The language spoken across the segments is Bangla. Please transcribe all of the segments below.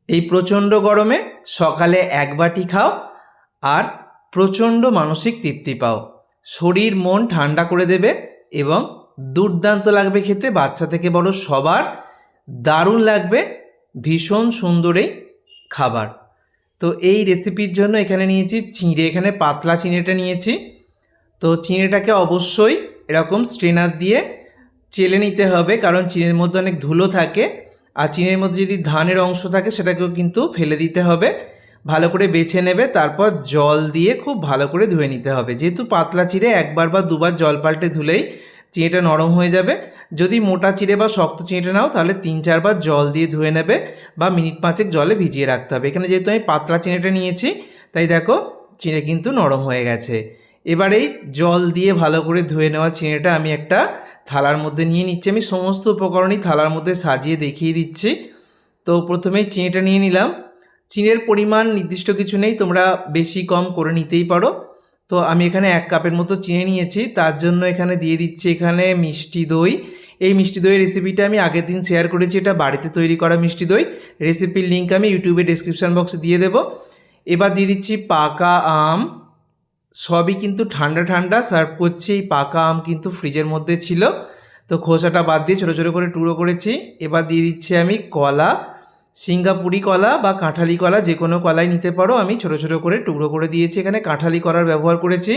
এই প্রচণ্ড গরমে সকালে এক বাটি খাও আর প্রচণ্ড মানসিক তৃপ্তি পাও, শরীর মন ঠান্ডা করে দেবে এবং দুর্দান্ত লাগবে খেতে। বাচ্চা থেকে বড় সবার দারুণ লাগবে, ভীষণ সুন্দর এই খাবার। তো এই রেসিপির জন্য এখানে নিয়েছি চিঁড়ে, এখানে পাতলা চিঁড়েটা নিয়েছি। তো চিঁড়েটাকে অবশ্যই এরকম স্ট্রেনার দিয়ে চেলে নিতে হবে, কারণ চিঁড়ের মধ্যে অনেক ধুলো থাকে, আর চিঁড়ের মধ্যে যদি ধানের অংশ থাকে সেটাকেও কিন্তু ফেলে দিতে হবে। ভালো করে বেছে নেবে, তারপর জল দিয়ে খুব ভালো করে ধুয়ে নিতে হবে। যেহেতু পাতলা চিঁড়ে একবার বা দুবার জল পাল্টে ধুলেই চিঁড়েটা নরম হয়ে যাবে। যদি মোটা চিঁড়ে বা শক্ত চিঁড়ে নাও তাহলে 3-4 বার জল দিয়ে ধুয়ে নেবে বা মিনিট 5 জলে ভিজিয়ে রাখতে হবে। এখানে যেহেতু আমি পাতলা চিঁড়েটা নিয়েছি তাই দেখো চিঁড়ে কিন্তু নরম হয়ে গেছে। এবার এই জল দিয়ে ভালো করে ধুয়ে নেওয়া চিঁড়েটা আমি একটা থালার মধ্যে নিয়ে নিচ্ছি। আমি সমস্ত উপকরণই থালার মধ্যে সাজিয়ে দেখিয়ে দিচ্ছি। তো প্রথমেই চিঁড়েটা নিয়ে নিলাম। চিঁড়ের পরিমাণ নির্দিষ্ট কিছু নেই, তোমরা বেশি কম করে নিতেই পারো। তো আমি এখানে 1 কাপের মতো চিঁড়ে নিয়েছি, তার জন্য এখানে দিয়ে দিচ্ছি এখানে মিষ্টি দই। এই মিষ্টি দইয়ের রেসিপিটা আমি আগের দিন শেয়ার করেছি, এটা বাড়িতে তৈরি করা মিষ্টি দই। রেসিপির লিঙ্ক আমি ইউটিউবে ডেসক্রিপশান বক্সে দিয়ে দেবো। এবার দিয়ে দিচ্ছি পাকা আম, সবই কিন্তু ঠান্ডা ঠান্ডা সার্ভ করছি। এই পাকা আম কিন্তু ফ্রিজের মধ্যে ছিল, তো খোসাটা বাদ দিয়ে ছোটো ছোটো করে টুকরো করেছি। এবার দিয়ে দিচ্ছি আমি কলা, সিঙ্গাপুরি কলা বা কাঁঠালি কলা, যে কোনো কলাই নিতে পারো। আমি ছোটো ছোটো করে টুকরো করে দিয়েছি, এখানে কাঁঠালি কলার ব্যবহার করেছি।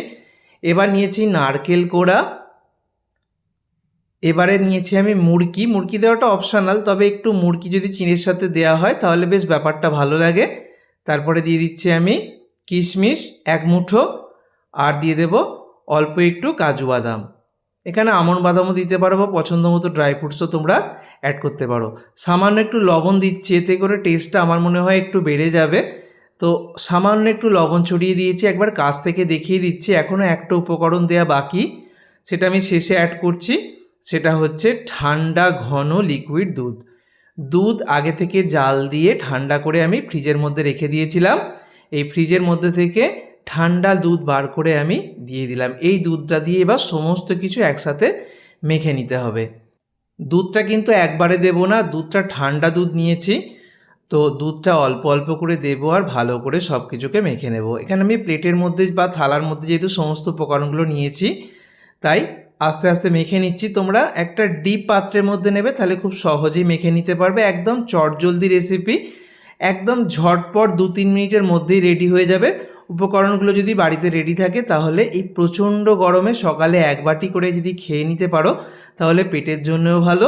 এবার নিয়েছি নারকেল কোড়া। এবারে নিয়েছি আমি মুড়কি। মুড়কি দেওয়াটা অপশনাল, তবে একটু মুড়কি যদি চিনির সাথে দেওয়া হয় তাহলে বেশ ব্যাপারটা ভালো লাগে। তারপরে দিয়ে দিচ্ছি আমি কিশমিশ 1 মুঠো, আর দিয়ে দেব অল্প একটু কাজু বাদাম। এখানে আমন্ড বাদামও দিতে পারো বা পছন্দ মতো ড্রাই ফ্রুটসও তোমরা অ্যাড করতে পারো। সামান্য একটু লবণ দিচ্ছি, এতে করে টেস্টটা আমার মনে হয় একটু বেড়ে যাবে। তো সামান্য একটু লবণ ছড়িয়ে দিয়েছি, একবার কাছ থেকে দেখিয়ে দিচ্ছি। এখনও একটা উপকরণ দেওয়া বাকি, সেটা আমি শেষে অ্যাড করছি। সেটা হচ্ছে ঠান্ডা ঘন লিকুইড দুধ। দুধ আগে থেকে জাল দিয়ে ঠান্ডা করে আমি ফ্রিজের মধ্যে রেখে দিয়েছিলাম। এই ফ্রিজের মধ্যে থেকে ঠান্ডা দুধ বার করে আমি দিয়ে দিলাম। এই দুধটা দিয়ে এবার সমস্ত কিছু একসাথে মেখে নিতে হবে। দুধটা কিন্তু একবারে দেব না, দুধটা ঠান্ডা দুধ নিয়েছি, তো দুধটা অল্প অল্প করে দেবো আর ভালো করে সব কিছুকে মেখে নেব। এখানে আমি প্লেটের মধ্যে বা থালার মধ্যে যেহেতু সমস্ত উপকরণগুলো নিয়েছি তাই আস্তে আস্তে মেখে নিচ্ছি। তোমরা একটা ডিপ পাত্রের মধ্যে নেবে, তাহলে খুব সহজেই মেখে নিতে পারবে। একদম চটজলদি রেসিপি, একদম ঝটপট 2-3 মিনিটের মধ্যেই রেডি হয়ে যাবে। উপকরণগুলো যদি বাড়িতে রেডি থাকে তাহলে এই প্রচণ্ড গরমে সকালে 1 বাটি করে যদি খেয়ে নিতে পারো তাহলে পেটের জন্যও ভালো,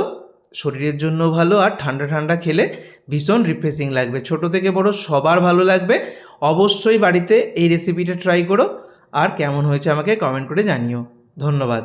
শরীরের জন্যও ভালো, আর ঠান্ডা ঠান্ডা খেলে ভীষণ রিফ্রেশিং লাগবে। ছোট থেকে বড় সবার ভালো লাগবে। অবশ্যই বাড়িতে এই রেসিপিটা ট্রাই করো, আর কেমন হয়েছে আমাকে কমেন্ট করে জানিও। ধন্যবাদ।